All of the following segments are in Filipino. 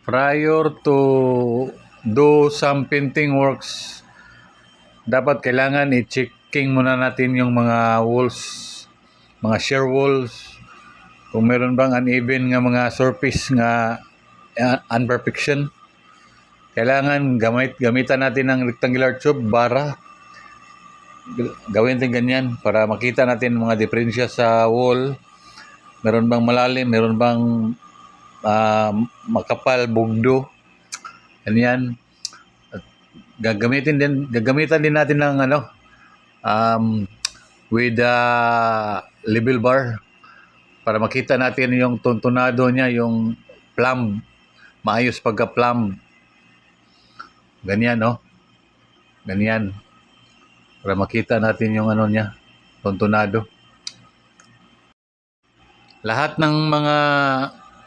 Prior to do some painting works, dapat kailangan i-checking muna natin yung mga walls, mga shear walls, kung meron bang uneven nga mga surface nga imperfection. Kailangan gamitan natin ng rectangular tube, bara. Gawin natin ganyan para makita natin mga diferensya sa wall. Meron bang malalim, meron bang makapal, bugdo. Ganyan. At gagamitan din natin ng with level bar para makita natin yung tuntunado niya, yung plumb, maayos pagka-plumb. Ganyan, no? Ganyan. Para makita natin yung niya, tuntunado. Lahat ng mga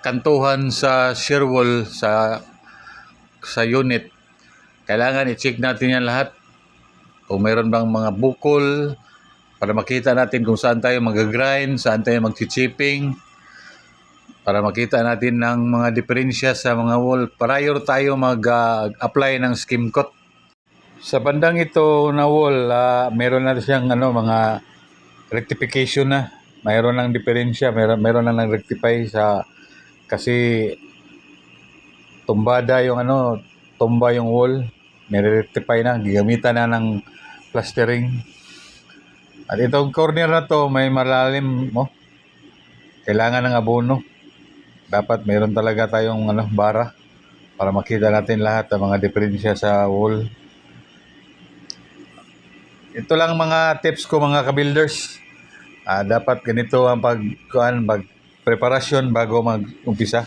kantuhan sa shear wall sa unit, kailangan i-check natin yan lahat. Kung mayroon bang mga bukol, para makita natin kung saan tayo mag-grind, saan tayo mag-chipping, para makita natin ng mga diferensya sa mga wall prior tayo mag-apply ng skim coat. Sa bandang ito na wall, meron na siyang mga rectification na. Mayroon ng diferensya, meron na rectify sa kasi tumba yung wall, nire-rectify na, gigamitan na ng plastering. At itong corner na to may malalim, kailangan ng abono. Dapat meron talaga tayong bara para makita natin lahat ng mga diferensya sa wall. Ito lang mga tips ko mga ka-builders. Dapat ganito ang preparasyon bago mag-umpisa.